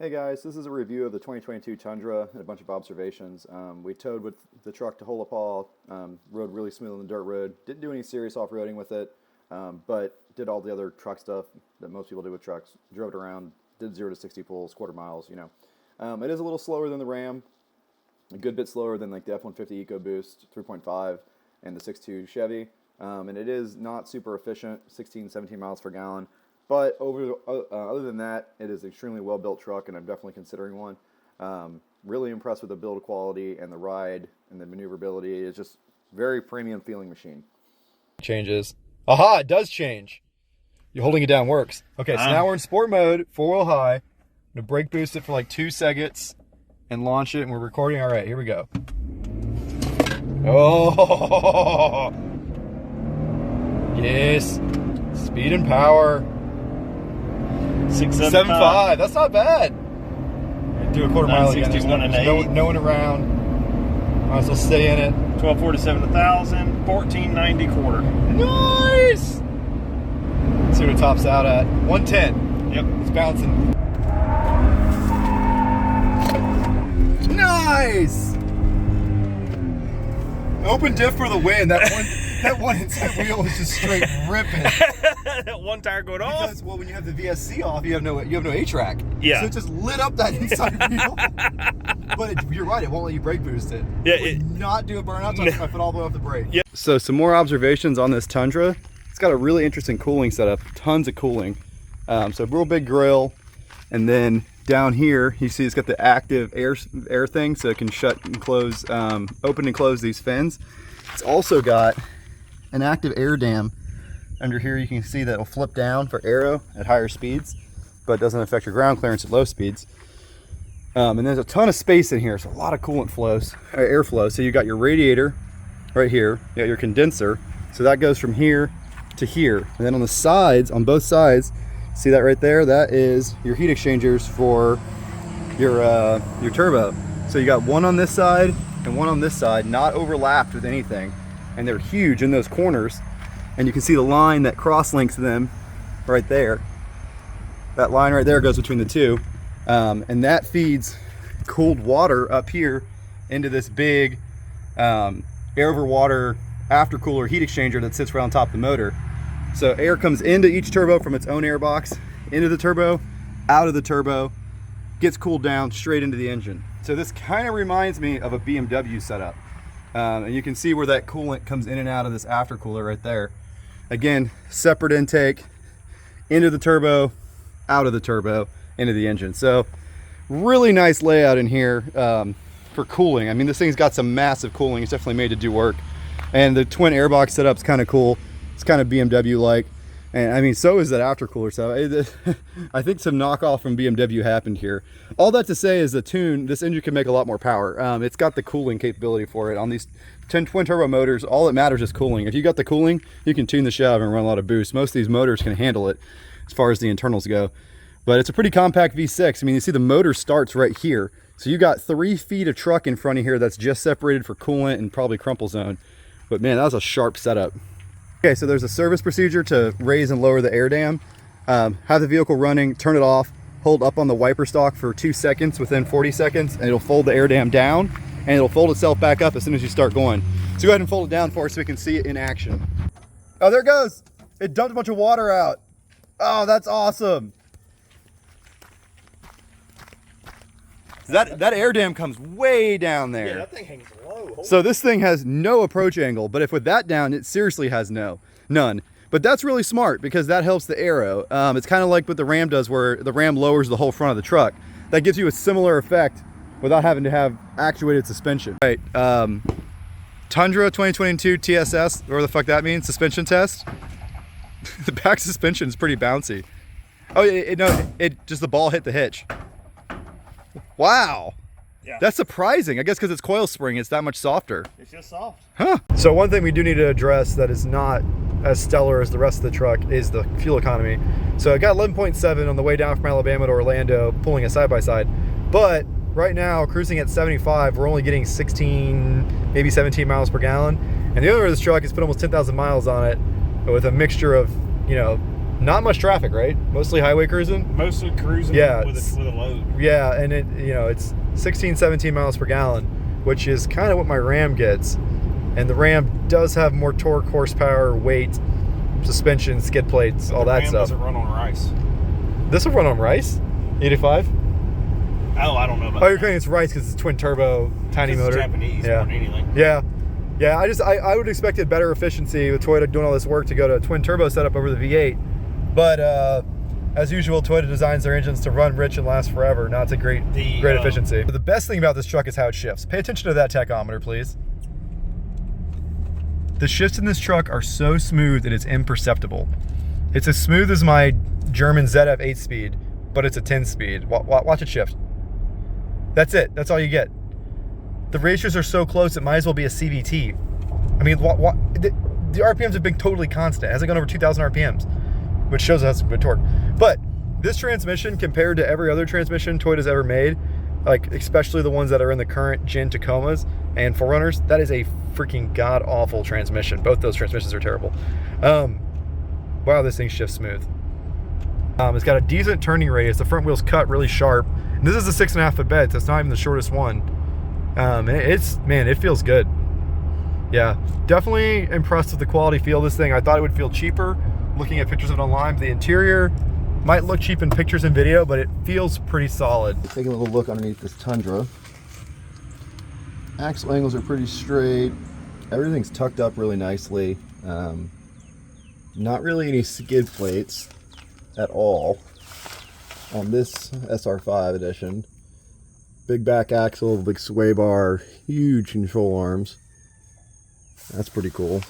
Hey guys, this is a review of the 2022 Tundra and a bunch of observations. We towed with the truck to Holopal, rode really smooth on the dirt road, didn't do any serious off-roading with it, but did all the other truck stuff that most people do with trucks. Drove it around, did 0 to 60 pulls, quarter miles, you know. It is a little slower than the Ram, a good bit slower than like the F-150 EcoBoost 3.5 and the 6.2 Chevy, and it is not super efficient, 16, 17 miles per gallon. But other than that, it is an extremely well-built truck, and I'm definitely considering one. Really impressed with the build quality and the ride and the maneuverability. It's just very premium feeling machine. Changes. Aha, it does change. You're holding it down works. Okay, so now we're in sport mode, 4-wheel high. I'm gonna brake boost it for like 2 seconds and launch it, and we're recording. All right, here we go. Oh, yes, speed and power. 6.75. That's not bad. Do a quarter mile again. There's no one around. Might as well stay in it. 1247 1,000, 1490 quarter. Nice. Let's see what it tops out at. 110. Yep, it's bouncing. Nice. Open diff for the win. That one inside wheel was just straight ripping. That one tire going off. Because, well, when you have the VSC off, you have no A-track. Yeah. So it just lit up that inside wheel. But you're right, it won't let you brake boost it. Yeah, it would not do a burnout no. if I put all the way off the brake. Yep. So some more observations on this Tundra. It's got a really interesting cooling setup, tons of cooling. So real big grill, and then down here you see it's got the active air thing, so it can shut and close, open and close these fins. It's also got an active air dam. Under here you can see that it'll flip down for aero at higher speeds, but it doesn't affect your ground clearance at low speeds. And there's a ton of space in here, so a lot of coolant flows, airflow. So you got your radiator right here, you got your condenser, so that goes from here to here. And then on the sides, on both sides, see that right there? That is your heat exchangers for your turbo. So you got one on this side and one on this side, not overlapped with anything, and they're huge in those corners. And you can see the line that cross-links them right there. That line right there goes between the two. And that feeds cooled water up here into this big air over water aftercooler heat exchanger that sits right on top of the motor. So air comes into each turbo from its own air box, into the turbo, out of the turbo, gets cooled down straight into the engine. So this kind of reminds me of a BMW setup. And you can see where that coolant comes in and out of this aftercooler right there. Again, separate intake, into the turbo, out of the turbo, into the engine. So really nice layout in here for cooling. I mean, this thing's got some massive cooling. It's definitely made to do work. And the twin airbox setup's kind of cool. It's kind of BMW-like. And I mean, so is that aftercooler. So I think some knockoff from BMW happened here. All that to say is this engine can make a lot more power. It's got the cooling capability for it. On these twin turbo motors, all that matters is cooling. If you got the cooling, you can tune the shaft and run a lot of boost. Most of these motors can handle it as far as the internals go. But it's a pretty compact V6. I mean, you see the motor starts right here. So you got 3 feet of truck in front of here that's just separated for coolant and probably crumple zone. But man, that was a sharp setup. Okay, so there's a service procedure to raise and lower the air dam. Have the vehicle running, turn it off, hold up on the wiper stalk for 2 seconds within 40 seconds, and it'll fold the air dam down, and it'll fold itself back up as soon as you start going. So go ahead and fold it down for us so we can see it in action. Oh, there it goes. It dumped a bunch of water out. Oh, that's awesome. That air dam comes way down there. Yeah, that thing hangs low. So this thing has no approach angle, but if with that down, it seriously has none. But that's really smart because that helps the aero. It's kind of like what the Ram does, where the Ram lowers the whole front of the truck. That gives you a similar effect without having to have actuated suspension. Right, Tundra 2022 TSS, whatever the fuck that means, suspension test. The back suspension is pretty bouncy. Oh, it just the ball hit the hitch. Wow. Yeah. That's surprising. I guess because it's coil spring, it's that much softer. It's just soft. Huh. So one thing we do need to address that is not as stellar as the rest of the truck is the fuel economy. So I got 11.7 on the way down from Alabama to Orlando, pulling a side-by-side. But right now, cruising at 75, we're only getting 16, maybe 17 miles per gallon. And the owner of this truck has put almost 10,000 miles on it with a mixture of, you know, Not much traffic, right? Mostly highway cruising. Mostly cruising Yeah, with a load. Yeah, and it's 16, 17 miles per gallon, which is kind of what my Ram gets. And the Ram does have more torque, horsepower, weight, suspension, skid plates, all that Ram stuff. doesn't run on rice. This will run on rice? 85? Oh, I don't know about Oh, you're that. saying it's rice because it's twin turbo, tiny motor. It's Japanese Yeah. more than anything. Yeah. Yeah, I would expect a better efficiency with Toyota doing all this work to go to a twin turbo setup over the V8. But as usual, Toyota designs their engines to run rich and last forever, not to great efficiency. But the best thing about this truck is how it shifts. Pay attention to that tachometer, please. The shifts in this truck are so smooth that it's imperceptible. It's as smooth as my German ZF 8-speed, but it's a 10-speed. Watch it shift. That's it. That's all you get. The ratios are so close, it might as well be a CVT. I mean, the RPMs have been totally constant. It hasn't gone over 2,000 RPMs, which shows it has some good torque. But this transmission, compared to every other transmission Toyota's ever made, like especially the ones that are in the current gen Tacomas and 4Runners, that is a freaking god-awful transmission. Both those transmissions are terrible. Wow, this thing shifts smooth. It's got a decent turning radius. The front wheel's cut really sharp. And this is a 6.5 foot bed, so it's not even the shortest one. And it feels good. Yeah, definitely impressed with the quality feel of this thing. I thought it would feel cheaper looking at pictures of it online. The interior might look cheap in pictures and video, but it feels pretty solid. Taking a little look underneath this Tundra. Axle angles are pretty straight. Everything's tucked up really nicely. Not really any skid plates at all on this SR5 edition. Big back axle, big sway bar, huge control arms. That's pretty cool.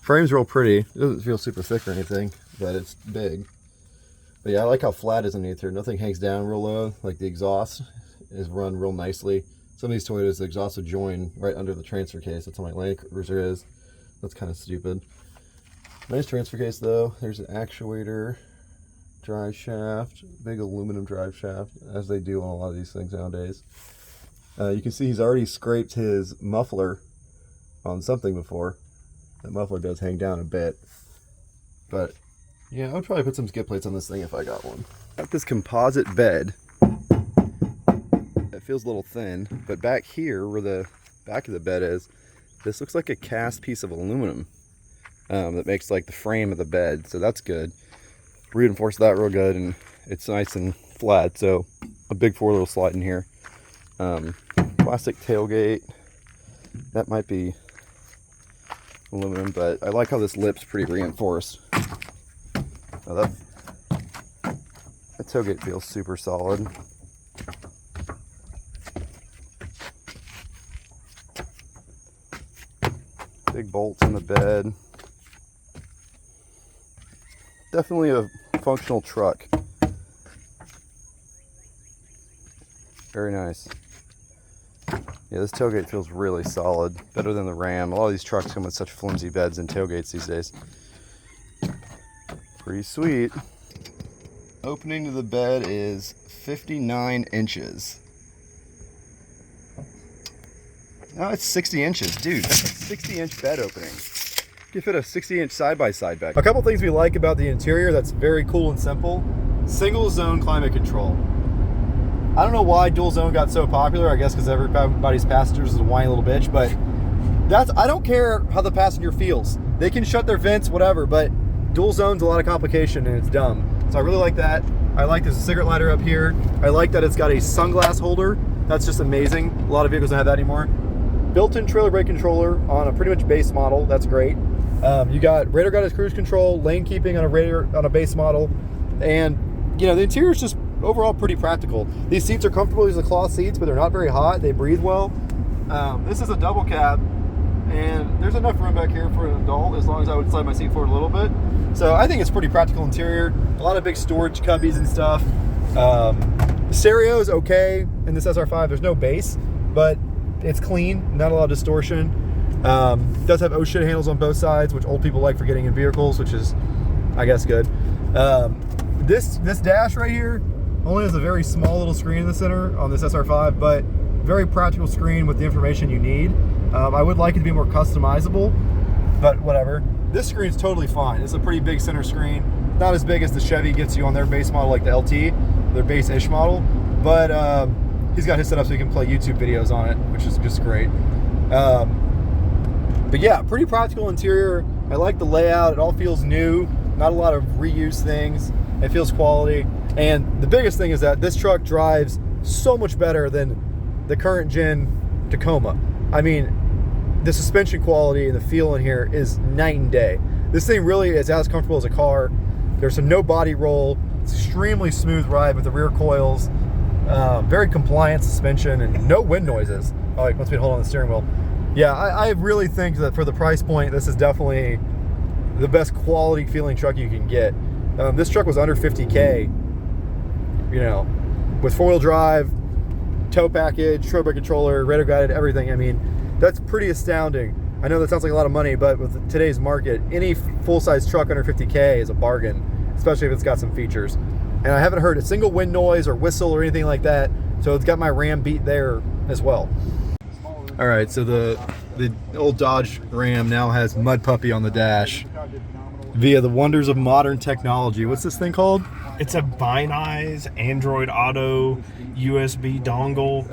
Frame's real pretty. It doesn't feel super thick or anything, but it's big. But yeah, I like how flat it is underneath here. Nothing hangs down real low. Like the exhaust is run real nicely. Some of these Toyotas, the exhaust will join right under the transfer case. That's how my Land Cruiser is. That's kind of stupid. Nice transfer case though. There's an actuator, drive shaft, big aluminum drive shaft, as they do on a lot of these things nowadays. You can see he's already scraped his muffler on something before. That muffler does hang down a bit. But yeah, I would probably put some skid plates on this thing if I got one. Got this composite bed. It feels a little thin, but back here where the back of the bed is, this looks like a cast piece of aluminum that makes like the frame of the bed, so that's good. Reinforced that real good, and it's nice and flat, so a big 4-wheel slide in here. Plastic tailgate, that might be aluminum, but I like how this lip's pretty reinforced. Oh, that tailgate feels super solid. Big bolts in the bed. Definitely a functional truck. Very nice. Yeah, this tailgate feels really solid. Better than the Ram. A lot of these trucks come with such flimsy beds and tailgates these days. Pretty sweet. Opening to the bed is 59 inches. No, it's 60 inches. Dude, that's a 60-inch bed opening. You can fit a 60-inch side-by-side back. A couple things we like about the interior that's very cool and simple. Single zone climate control. I don't know why dual zone got so popular. I guess because everybody's passengers is a whiny little bitch, but I don't care how the passenger feels. They can shut their vents, whatever, but dual zone's a lot of complication and it's dumb. So I really like that. I like there's a cigarette lighter up here. I like that it's got a sunglass holder. That's just amazing. A lot of vehicles don't have that anymore. Built-in trailer brake controller on a pretty much base model. That's great. You got radar guided cruise control, lane keeping on a base model, and the interior is just overall pretty practical. These seats are comfortable. These are cloth seats, but they're not very hot. They breathe well. This is a double cab, and there's enough room back here for an adult as long as I would slide my seat forward a little bit. So I think it's pretty practical interior. A lot of big storage cubbies and stuff. The stereo is okay in this SR5. There's no bass, but it's clean, not a lot of distortion. It does have oh shit handles on both sides, which old people like for getting in vehicles, which is, I guess, good. This dash right here only has a very small little screen in the center on this SR5, but very practical screen with the information you need. I would like it to be more customizable. but whatever. This screen's totally fine. It's a pretty big center screen. Not as big as the Chevy gets you on their base model, like the LT, their base-ish model. But he's got his set up so he can play YouTube videos on it, which is just great. But yeah, pretty practical interior. I like the layout. It all feels new. Not a lot of reuse things. It feels quality. And the biggest thing is that this truck drives so much better than the current gen Tacoma. I mean, the suspension quality and the feel in here is night and day. This thing really is as comfortable as a car. There's no body roll. It's extremely smooth ride with the rear coils. Very compliant suspension and no wind noises. Oh, it wants me to hold on the steering wheel. Yeah, I really think that for the price point, this is definitely the best quality feeling truck you can get. This truck was under 50K, you know, with four-wheel drive, tow package, turbo controller, radio guided, everything. I mean, that's pretty astounding. I know that sounds like a lot of money, but with today's market, any full-size truck under 50K is a bargain, especially if it's got some features. And I haven't heard a single wind noise or whistle or anything like that, so it's got my Ram beat there as well. All right, so the old Dodge Ram now has Mud Puppy on the dash via the wonders of modern technology. What's this thing called? It's a Bineyes Android Auto USB dongle.